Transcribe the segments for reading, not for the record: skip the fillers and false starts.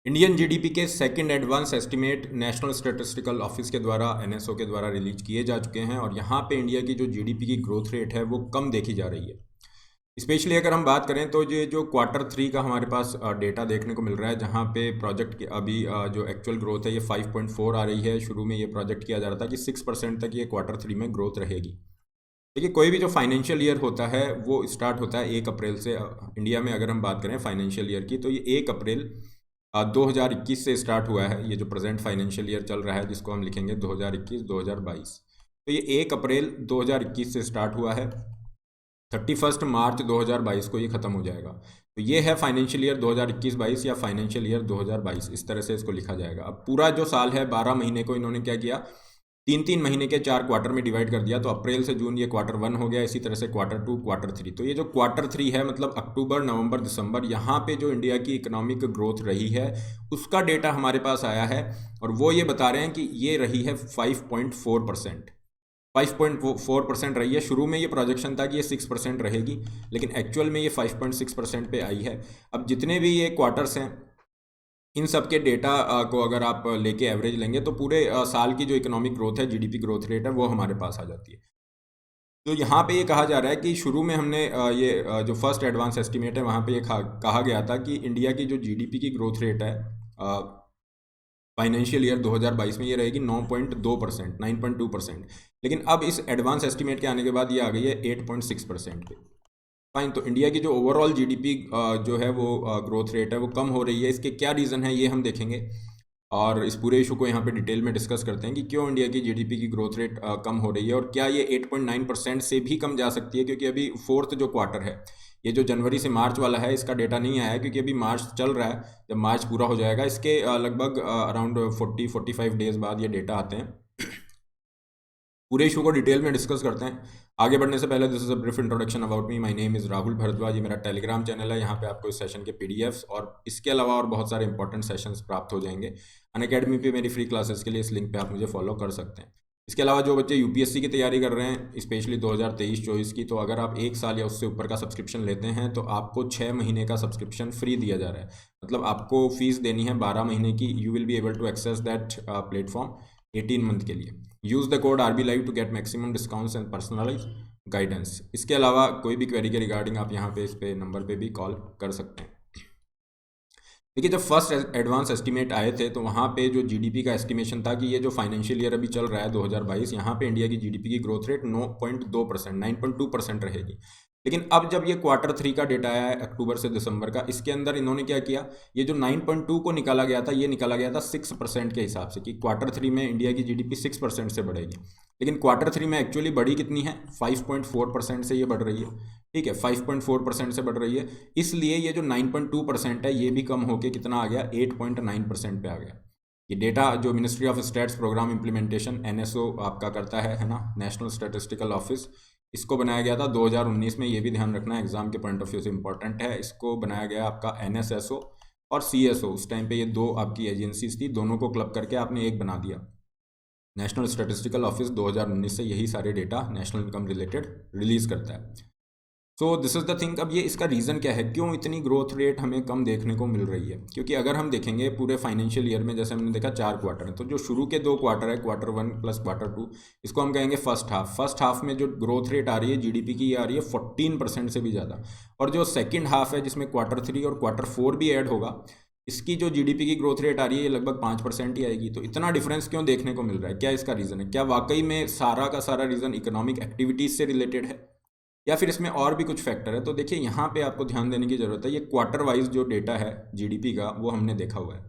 Indian GDP के second advance estimate national statistical office के द्वारा एनएसओ के द्वारा रिलीज किए जा चुके हैं और यहाँ पे इंडिया की जो जीडीपी की ग्रोथ रेट है वो कम देखी जा रही है। स्पेशली अगर हम बात करें तो ये जो क्वार्टर 3 का हमारे पास डेटा देखने को मिल रहा है, जहाँ पे प्रोजेक्ट की अभी जो एक्चुअल ग्रोथ है ये 5.4 आ रही है। शुरू में ये प्रोजेक्ट किया जा रहा था कि 6% तक ये क्वार्टर 3 में ग्रोथ रहेगी। देखिए, कोई भी जो फाइनेंशियल ईयर होता है वो स्टार्ट होता है 1 अप्रैल से। इंडिया में अगर हम बात करें फाइनेंशियल ईयर की तो ये 1 अप्रैल 2021 से स्टार्ट हुआ है। ये जो प्रेजेंट फाइनेंशियल ईयर चल रहा है जिसको हम लिखेंगे 2021-2022, तो ये 1 अप्रैल 2021 से स्टार्ट हुआ है। 31 मार्च 2022 को ये ख़त्म हो जाएगा। तो ये है फाइनेंशियल ईयर 2021-22 या फाइनेंशियल ईयर 2022, इस तरह से इसको लिखा जाएगा। अब पूरा जो साल है 12 महीने को इन्होंने क्या किया, 3-3 महीने के 4 क्वार्टर में डिवाइड कर दिया। तो अप्रैल से जून ये क्वार्टर 1 हो गया, इसी तरह से क्वार्टर 2, क्वार्टर 3। तो ये जो क्वार्टर 3 है मतलब अक्टूबर, नवंबर, दिसंबर, यहाँ पे जो इंडिया की इकोनॉमिक ग्रोथ रही है उसका डेटा हमारे पास आया है और वो ये बता रहे हैं कि ये रही है 5.4%। 5.4% रही है। शुरू में ये प्रोजेक्शन था कि ये 6% रहेगी, लेकिन एक्चुअल में ये 5.6% पे आई है। अब जितने भी ये क्वार्टर्स हैं इन सब के डेटा को अगर आप लेके एवरेज लेंगे तो पूरे साल की जो इकोनॉमिक ग्रोथ है, जीडीपी ग्रोथ रेट है, वो हमारे पास आ जाती है। तो यहाँ पे ये कहा जा रहा है कि शुरू में हमने जो फर्स्ट एडवांस एस्टीमेट है वहाँ पे ये कहा गया था कि इंडिया की जो जीडीपी की ग्रोथ रेट है फाइनेंशियल ईयर 2022 में ये रहेगी 9.2%, 9.2%। लेकिन अब इस एडवांस एस्टीमेट के आने के बाद ये आ गई है 8.6% पे। फाइन। तो इंडिया की जो ओवरऑल जीडीपी जो है वो ग्रोथ रेट है वो कम हो रही है। इसके क्या रीज़न है ये हम देखेंगे और इस पूरे इशू को यहाँ पे डिटेल में डिस्कस करते हैं कि क्यों इंडिया की जीडीपी की ग्रोथ रेट कम हो रही है और क्या ये 8.9% से भी कम जा सकती है, क्योंकि अभी फोर्थ जो क्वार्टर है, ये जो जनवरी से मार्च वाला है, इसका डेटा नहीं आया है क्योंकि अभी मार्च चल रहा है। जब मार्च पूरा हो जाएगा इसके लगभग अराउंड 40-45 डेज बाद ये डेटा आते हैं। पूरे इशू को डिटेल में डिस्कस करते हैं। आगे बढ़ने से पहले this is a brief introduction about me. My name is Rahul Bhardwaj. ये मेरा टेलीग्राम चैनल है। यहाँ पे आपको इस सेशन के पीडीएफ्स और इसके अलावा और बहुत सारे इंपॉर्टेंट सेशंस प्राप्त हो जाएंगे। अनअकैडमी पे मेरी फ्री क्लासेस के लिए इस लिंक पे आप मुझे फॉलो कर सकते हैं। इसके अलावा जो बच्चे यूपीएससी की तैयारी कर रहे हैं, स्पेशली 2023-24 की, तो अगर आप 1 साल या उससे ऊपर का सब्सक्रिप्शन लेते हैं तो आपको 6 महीने का सब्सक्रिप्शन फ्री दिया जा रहा है। मतलब आपको फीस देनी है 12 महीने की। You will be able to access that platform 18 month के लिए। Use the code RB Live to get maximum discounts and personalise guidance. इसके अलावा कोई भी क्वेरी के रिगार्डिंग आप यहाँ पे इस पे नंबर पे भी कॉल कर सकते हैं। देखिए, जब फर्स्ट एडवांस एस्टीमेट आए थे तो वहाँ पे जो जीडीपी का एस्टिमेशन था कि ये जो फाइनेंशियल ईयर अभी चल रहा है 2022, यहाँ पे इंडिया की जीडीपी की ग्रोथ रेट 9.2%, 9.2% रहेगी। लेकिन अब जब ये क्वार्टर 3 का डेटा आया है अक्टूबर से दिसंबर का, इसके अंदर इन्होंने क्या किया, ये जो 9.2 को निकाला गया था, ये निकाला गया था 6% के हिसाब से कि क्वार्टर 3 में इंडिया की जीडीपी 6% से बढ़ेगी। लेकिन क्वार्टर 3 में एक्चुअली बढ़ी कितनी है, 5.4% से ये बढ़ रही है। ठीक है, 5.4% से बढ़ रही है। इसलिए ये जो 9.2% है ये भी कम होके कितना आ गया, 8.9% पे आ गया। ये डेटा जो ministry of stats programme implementation NSO आपका करता है ना, नेशनल स्टैटिस्टिकल ऑफिस, इसको बनाया गया था 2019 में। ये भी ध्यान रखना एग्जाम के पॉइंट ऑफ व्यू से इंपॉर्टेंट है। इसको बनाया गया आपका NSSO और CSO। उस टाइम पे ये दो आपकी एजेंसीज थी, दोनों को क्लब करके आपने एक बना दिया। नेशनल स्टैटिस्टिकल ऑफिस 2019 से यही सारे data national income related release करता है। So this is the thing. अब ये इसका रीज़न क्या है, क्यों इतनी ग्रोथ रेट हमें कम देखने को मिल रही है? क्योंकि अगर हम देखेंगे पूरे फाइनेंशियल ईयर में, जैसे हमने देखा 4 क्वार्टर हैं, तो जो शुरू के 2 क्वार्टर है, क्वार्टर 1 प्लस क्वार्टर 2, इसको हम कहेंगे फर्स्ट हाफ। फर्स्ट हाफ में जो ग्रोथ रेट आ रही है जीडीपी की, ये आ रही है 14% से भी ज़्यादा। और जो सेकेंड हाफ है जिसमें क्वार्टर 3 और क्वार्टर 4 भी ऐड होगा, इसकी जो जीडीपी की ग्रोथ रेट आ रही है ये लगभग 5% ही आएगी। तो इतना डिफरेंस क्यों देखने को मिल रहा है? क्या इसका रीज़न है? क्या वाकई में सारा का सारा रीज़न इकोनॉमिक एक्टिविटीज़ से रिलेटेड है या फिर इसमें और भी कुछ फैक्टर है? तो देखिए, यहाँ पे आपको ध्यान देने की ज़रूरत है। ये क्वार्टर वाइज जो डेटा है जीडीपी का वो हमने देखा हुआ है।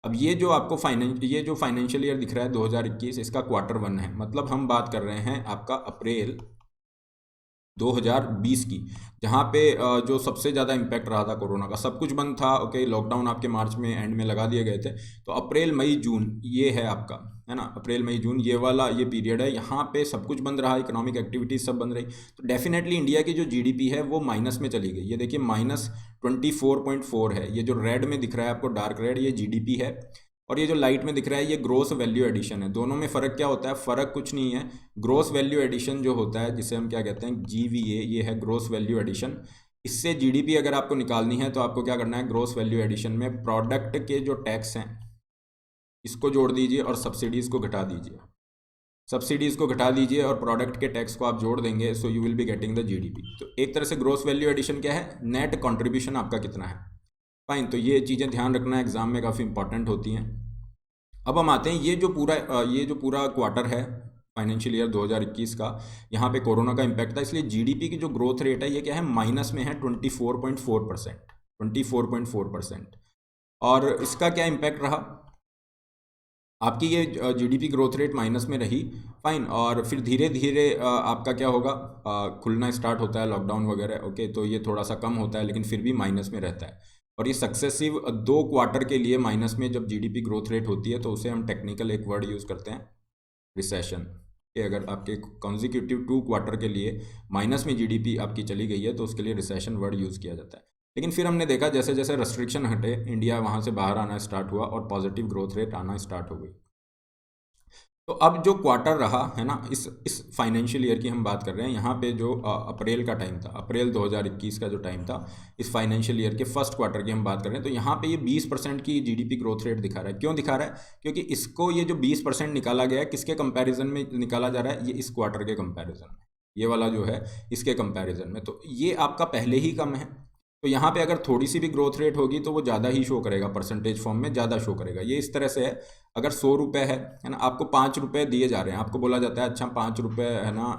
अब ये जो आपको ये जो फाइनेंशियल ईयर दिख रहा है 2021, इसका क्वार्टर 1 है। मतलब हम बात कर रहे हैं आपका अप्रैल 2020 की, जहाँ पे जो सबसे ज़्यादा इम्पैक्ट रहा था कोरोना का। सब कुछ बंद था, ओके, लॉकडाउन आपके मार्च में एंड में लगा दिए गए थे। तो अप्रैल मई जून ये है आपका, है ना, अप्रैल मई जून ये वाला ये पीरियड है। यहाँ पे सब कुछ बंद रहा, इकोनॉमिक एक्टिविटीज सब बंद रही। तो डेफिनेटली इंडिया की जो जीडीपी है वो माइनस में चली गई। ये देखिए -24.4 है। ये जो रेड में दिख रहा है आपको, डार्क रेड, ये जीडीपी है। और ये जो लाइट में दिख रहा है ये ग्रोस वैल्यू एडिशन है। दोनों में फ़र्क क्या होता है? फ़र्क कुछ नहीं है। ग्रोस वैल्यू एडिशन जो होता है, जिसे हम क्या कहते हैं, GVA, ये है ग्रोस वैल्यू एडिशन। इससे जीडीपी अगर आपको निकालनी है तो आपको क्या करना है, ग्रॉस वैल्यू एडिशन में प्रोडक्ट के जो टैक्स हैं इसको जोड़ दीजिए और सब्सिडीज़ को घटा दीजिए। सब्सिडीज़ को घटा दीजिए और प्रोडक्ट के टैक्स को आप जोड़ देंगे, so you will be getting the GDP. तो एक तरह से ग्रॉस वैल्यू एडिशन क्या है, नेट कंट्रीब्यूशन आपका कितना है। फाइन, तो ये चीज़ें ध्यान रखना एग्जाम में काफ़ी इंपॉर्टेंट होती हैं। अब हम आते हैं ये जो पूरा क्वार्टर है फाइनेंशियल ईयर 2021 का, यहाँ पे कोरोना का इम्पैक्ट था, इसलिए जीडीपी की जो ग्रोथ रेट है ये क्या है, माइनस में है 24.4%। 24.4%। और इसका क्या इम्पैक्ट रहा, आपकी ये जीडीपी ग्रोथ रेट माइनस में रही। फाइन, और फिर धीरे धीरे आपका क्या होगा, खुलना स्टार्ट होता है लॉकडाउन वगैरह, ओके, तो ये थोड़ा सा कम होता है लेकिन फिर भी माइनस में रहता है। और ये सक्सेसिव 2 क्वार्टर के लिए माइनस में जब जीडीपी ग्रोथ रेट होती है तो उसे हम टेक्निकल एक वर्ड यूज़ करते हैं, रिसेशन। कि अगर आपके कॉन्जिक्यूटिव 2 क्वार्टर के लिए माइनस में जीडीपी आपकी चली गई है तो उसके लिए रिसेशन वर्ड यूज़ किया जाता है। लेकिन फिर हमने देखा जैसे जैसे रेस्ट्रिक्शन हटे, इंडिया वहाँ से बाहर आना स्टार्ट हुआ और पॉजिटिव ग्रोथ रेट आना स्टार्ट हो गई। तो अब जो क्वार्टर रहा है ना, इस फाइनेंशियल ईयर की हम बात कर रहे हैं, यहाँ पे जो अप्रैल का टाइम था, अप्रैल 2021 का जो टाइम था, इस फाइनेंशियल ईयर के फर्स्ट क्वार्टर की हम बात कर रहे हैं, तो यहाँ पे ये 20% की जीडीपी ग्रोथ रेट दिखा रहा है। क्यों दिखा रहा है, क्योंकि इसको ये जो 20% निकाला गया है किसके कंपैरिजन में निकाला जा रहा है, ये इस क्वार्टर के कंपैरिजन में, ये वाला जो है इसके कंपैरिजन में, तो ये आपका पहले ही कम है। तो यहाँ पे अगर थोड़ी सी भी ग्रोथ रेट होगी तो वो ज़्यादा ही शो करेगा, परसेंटेज फॉर्म में ज़्यादा शो करेगा। ये इस तरह से है, अगर 100 रुपये है ना, आपको 5 रुपये दिए जा रहे हैं, आपको बोला जाता है अच्छा 5 रुपये है ना,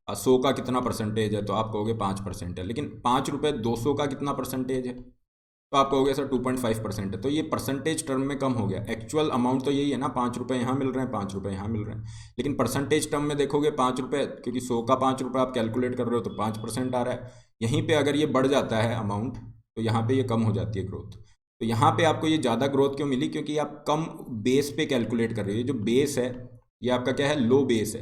100 का कितना परसेंटेज है, तो आप कहोगे 5% है। लेकिन 5 रुपये 200 का कितना परसेंटेज है, तो आप कहोगे सर 2.5% है। तो ये परसेंटेज टर्म में कम हो गया, एक्चुअल अमाउंट तो यही है ना, 5 रुपये यहाँ मिल रहे हैं, 5 रुपये यहाँ मिल रहे हैं, लेकिन परसेंटेज टर्म में देखोगे 5 रुपये, क्योंकि 100 का 5 रुपये आप कैलकुलेट कर रहे हो तो 5% आ रहा है। यहीं पे अगर ये बढ़ जाता है अमाउंट तो यहाँ पे ये कम हो जाती है ग्रोथ। तो यहाँ पे आपको ये ज़्यादा ग्रोथ क्यों मिली, क्योंकि आप कम बेस पे कैलकुलेट कर रहे हो। ये जो बेस है ये आपका क्या है, लो बेस है।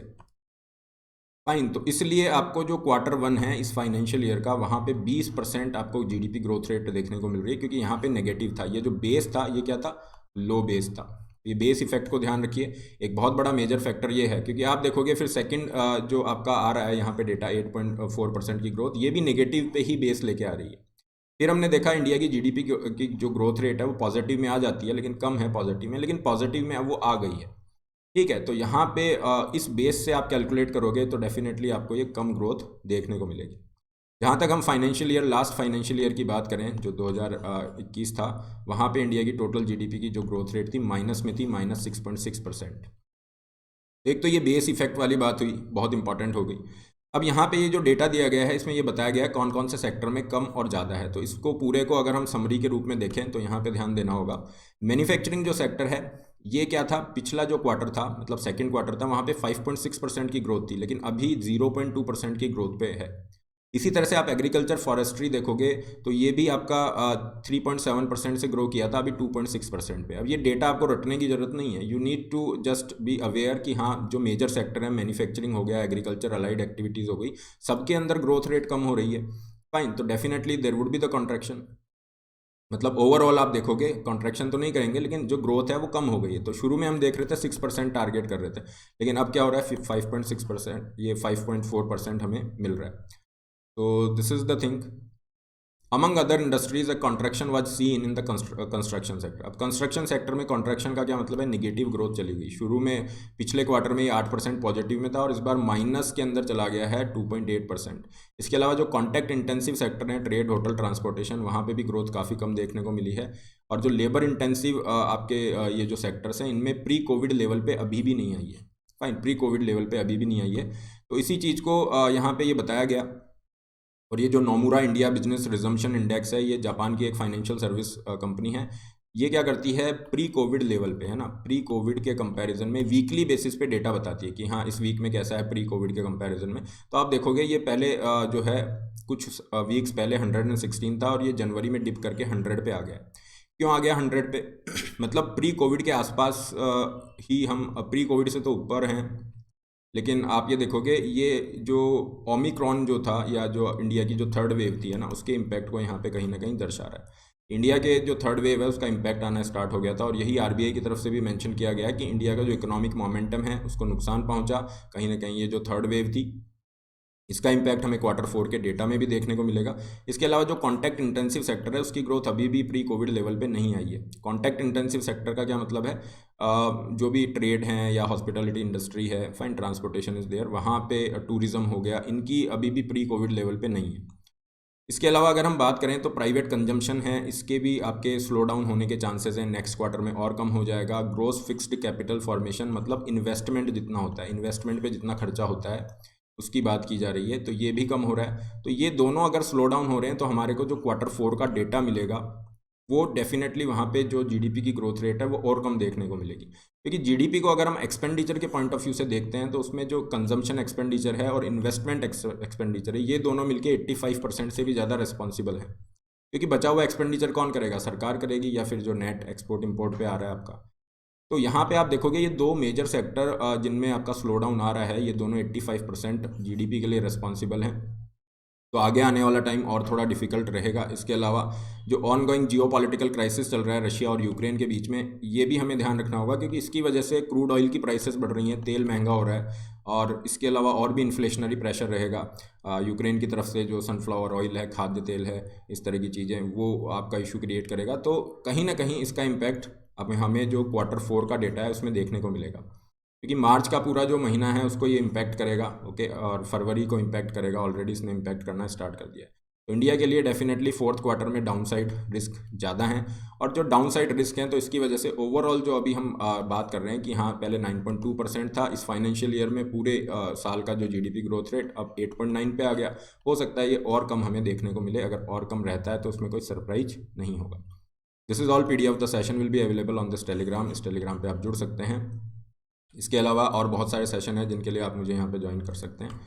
फाइन, तो इसलिए आपको जो क्वार्टर 1 है इस फाइनेंशियल ईयर का, वहाँ पे 20% आपको जीडीपी ग्रोथ रेट देखने को मिल रही है, क्योंकि यहाँ पे नेगेटिव था। ये जो बेस था ये क्या था, लो बेस था। ये बेस इफेक्ट को ध्यान रखिए, एक बहुत बड़ा मेजर फैक्टर ये है, क्योंकि आप देखोगे फिर सेकंड जो आपका आ रहा है यहाँ पे डेटा 8.4% की ग्रोथ, ये भी नेगेटिव पे ही बेस लेके आ रही है। फिर हमने देखा इंडिया की जीडीपी की जो ग्रोथ रेट है वो पॉजिटिव में आ जाती है, लेकिन कम है पॉजिटिव में, लेकिन पॉजिटिव में अब वो आ गई है। ठीक है, तो यहाँ पे इस बेस से आप कैलकुलेट करोगे तो डेफिनेटली आपको ये कम ग्रोथ देखने को मिलेगी। जहाँ तक हम financial year, last financial year की बात करें जो 2021 था, वहाँ पे इंडिया की टोटल जीडीपी की जो ग्रोथ रेट थी माइनस में थी, -6.6%। एक तो ये बेस इफेक्ट वाली बात हुई, बहुत इंपॉर्टेंट हो गई। अब यहाँ पे ये जो डेटा दिया गया है इसमें ये बताया गया है कौन कौन से सेक्टर में कम और ज़्यादा है। तो इसको पूरे को अगर हम समरी के रूप में देखें तो यहाँ पे ध्यान देना होगा। मैन्युफैक्चरिंग जो सेक्टर है ये क्या था, पिछला जो क्वार्टर था मतलब सेकंड क्वार्टर था, वहाँ पे 5.6% की ग्रोथ थी, लेकिन अभी 0.2% की ग्रोथ पे है। इसी तरह से आप एग्रीकल्चर फॉरेस्ट्री देखोगे तो ये भी आपका 3.7% से ग्रो किया था, अभी 2.6% पे। अब ये डेटा आपको रटने की ज़रूरत नहीं है, you need to just be aware कि हाँ जो मेजर सेक्टर है, मैन्युफैक्चरिंग हो गया, एग्रीकल्चर अलाइड एक्टिविटीज़ हो गई, सबके अंदर ग्रोथ रेट कम हो रही है। फाइन, तो definitely there would be the contraction, मतलब ओवरऑल आप देखोगे कॉन्ट्रैक्शन तो नहीं करेंगे लेकिन जो ग्रोथ है वो कम हो गई है। तो शुरू में हम देख रहे थे 6% टारगेट कर रहे थे, लेकिन अब क्या हो रहा है 5.6%, ये 5.4% हमें मिल रहा है। So this is the thing. Among other industries, a contraction was seen in the construction sector. अब कंस्ट्रक्शन सेक्टर में कॉन्ट्रैक्शन का क्या मतलब है, निगेटिव ग्रोथ चली गई। शुरू में पिछले क्वार्टर में ये 8% पॉजिटिव में था और इस बार माइनस के अंदर चला गया है 2.8%। इसके अलावा जो कॉन्टैक्ट इंटेंसिव सेक्टर है, ट्रेड, होटल, ट्रांसपोर्टेशन, वहाँ पे भी ग्रोथ काफ़ी कम देखने को मिली है। और जो लेबर इंटेंसिव आपके ये जो सेक्टर्स हैं, इनमें प्री कोविड लेवल पे अभी भी नहीं आई है। फाइन, प्री कोविड लेवल पे अभी भी नहीं आई है। तो इसी चीज़ को यहाँ पे ये बताया गया। और ये जो Nomura India business resumption index है, ये जापान की एक फाइनेंशियल सर्विस कंपनी है। ये क्या करती है, प्री कोविड लेवल पे है ना, प्री कोविड के कंपैरिजन में वीकली बेसिस पे डेटा बताती है कि हाँ इस वीक में कैसा है प्री कोविड के कंपैरिजन में। तो आप देखोगे ये पहले जो है कुछ वीक्स पहले 116 था और ये जनवरी में डिप करके 100 पे आ गया। क्यों आ गया 100 पे मतलब प्री कोविड के आसपास ही हम, प्री कोविड से तो ऊपर हैं, लेकिन आप ये देखोगे ये जो ओमिक्रॉन जो था या जो इंडिया की जो थर्ड वेव थी है ना, उसके इम्पैक्ट को यहाँ पे कहीं ना कहीं दर्शा रहा है। इंडिया के जो थर्ड वेव है उसका इम्पैक्ट आना स्टार्ट हो गया था और यही आरबीआई की तरफ से भी मेंशन किया गया है कि इंडिया का जो इकोनॉमिक मोमेंटम है उसको नुकसान पहुंचा, कहीं ना कहीं ये जो थर्ड वेव थी इसका इम्पैक्ट हमें क्वार्टर 4 के डेटा में भी देखने को मिलेगा। इसके अलावा जो कॉन्टैक्ट इंटेंसिव सेक्टर है उसकी ग्रोथ अभी भी प्री कोविड लेवल पे नहीं आई है। कॉन्टैक्ट इंटेंसिव सेक्टर का क्या मतलब है, जो भी ट्रेड हैं या हॉस्पिटैलिटी इंडस्ट्री है, फाइन, ट्रांसपोर्टेशन इज़ देयर, वहाँ पे टूरिज्म हो गया, इनकी अभी भी प्री कोविड लेवल पे नहीं है। इसके अलावा अगर हम बात करें तो प्राइवेट कंजम्पशन है, इसके भी आपके स्लो डाउन होने के चांसेस हैं, नेक्स्ट क्वार्टर में और कम हो जाएगा। ग्रोस फिक्स्ड कैपिटल फॉर्मेशन मतलब इन्वेस्टमेंट जितना होता है, इन्वेस्टमेंट पे जितना खर्चा होता है उसकी बात की जा रही है, तो ये भी कम हो रहा है। तो ये दोनों अगर स्लो डाउन हो रहे हैं तो हमारे को जो क्वार्टर 4 का डेटा मिलेगा वो डेफिनेटली वहाँ पे जो जीडीपी की ग्रोथ रेट है वो और कम देखने को मिलेगी। क्योंकि जीडीपी को अगर हम एक्सपेंडिचर के पॉइंट ऑफ व्यू से देखते हैं तो उसमें जो कंजम्पशन एक्सपेंडिचर है और इन्वेस्टमेंट एक्सपेंडिचर है, ये दोनों मिलके 85% से भी ज़्यादा रिस्पॉन्सिबल है। क्योंकि बचा हुआ एक्सपेंडिचर कौन करेगा, सरकार करेगी, या फिर जो नेट एक्सपोर्ट इम्पोर्ट पे आ रहा है आपका। तो यहाँ पे आप देखोगे ये दो मेजर सेक्टर जिनमें आपका स्लो डाउन आ रहा है, ये दोनों 85% जीडीपी के लिए रिस्पॉन्सिबल हैं। तो आगे आने वाला टाइम और थोड़ा डिफिकल्ट रहेगा। इसके अलावा जो on going Jio political crisis चल रहा है रशिया और यूक्रेन के बीच में, ये भी हमें ध्यान रखना होगा, क्योंकि इसकी वजह से क्रूड ऑयल की प्राइसेस बढ़ रही हैं, तेल महंगा हो रहा है, और इसके अलावा और भी इन्फ्लेशनरी प्रेशर रहेगा। यूक्रेन की तरफ से जो सनफ्लावर ऑयल है, खाद्य तेल है, इस तरह की चीज़ें, वो आपका इशू क्रिएट करेगा। तो कहीं ना कहीं इसका इम्पैक्ट अब हमें जो क्वार्टर 4 का डेटा है उसमें देखने को मिलेगा, क्योंकि मार्च का पूरा जो महीना है उसको ये इम्पैक्ट करेगा, ओके, और फरवरी को इम्पैक्ट करेगा, ऑलरेडी इसने इम्पैक्ट करना स्टार्ट कर दिया है। तो इंडिया के लिए डेफिनेटली फोर्थ क्वार्टर में डाउन साइड रिस्क ज़्यादा हैं, और जो डाउन साइड रिस्क हैं तो इसकी वजह से ओवरऑल जो अभी हम बात कर रहे हैं कि हाँ पहले 9.2% था, इस फाइनेंशियल ईयर में पूरे साल का जो जीडीपी ग्रोथ रेट अब 8.9 पे आ गया। हो सकता है ये और कम हमें देखने को मिले, अगर और कम रहता है तो उसमें कोई सरप्राइज नहीं होगा। This is all, PDF of the session will be available on this Telegram, इस टेलीग्राम पे आप जुड़ सकते हैं। इसके अलावा और बहुत सारे सेशन हैं जिनके लिए आप मुझे यहाँ पे ज्वाइन कर सकते हैं।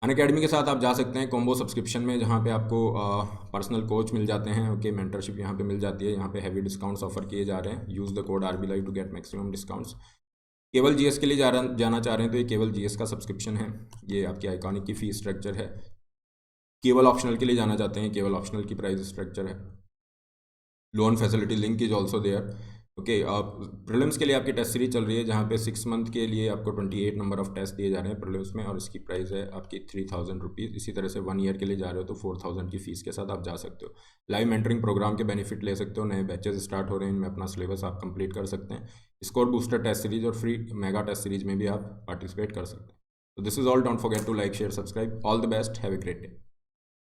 अनअकैडमी के साथ आप जा सकते हैं कॉम्बो सब्सक्रिप्शन में, जहाँ पे आपको पर्सनल कोच मिल जाते हैं, ओके, मेंटरशिप यहाँ पे मिल जाती है, यहाँ पे हैवी डिस्काउंट्स ऑफर किए जा रहे हैं। Use the code RB Live to get maximum discounts. केवल जीएस के लिए जाना चाह रहे हैं तो ये केवल जीएस का सब्सक्रिप्शन है, ये आपकी आइकॉनिक की फी स्ट्रक्चर है। केवल ऑप्शनल के लिए जाना चाहते हैं, केवल ऑप्शनल की प्राइस स्ट्रक्चर है। Loan facility link is also there, okay. Prelims के लिए आपकी टेस्ट सीरीज चल रही है, जहाँ पे 6 मंथ के लिए आपको 28 नंबर ऑफ टेस्ट दिए जा रहे हैं प्रीलिम्स में, और इसकी प्राइस है आपकी 3000 रुपीज़। इसी तरह से 1 ईयर के लिए जा रहे हो तो 4000 की फीस के साथ आप जा सकते हो। लाइव मेंटरिंग प्रोग्राम के बेनिफिट ले सकते हो, नए बैचेस स्टार्ट हो रहे हैं, इनमें अपना सिलेबस आप कंप्लीट कर सकते हैं। स्कोर बूस्टर टेस्ट सीरीज और फ्री मेगा टेस्ट सीरीज में भी आप पार्टिसिपेट कर सकते हैं। तो this is all, don't forget to like, share, subscribe. All the best, have a great day.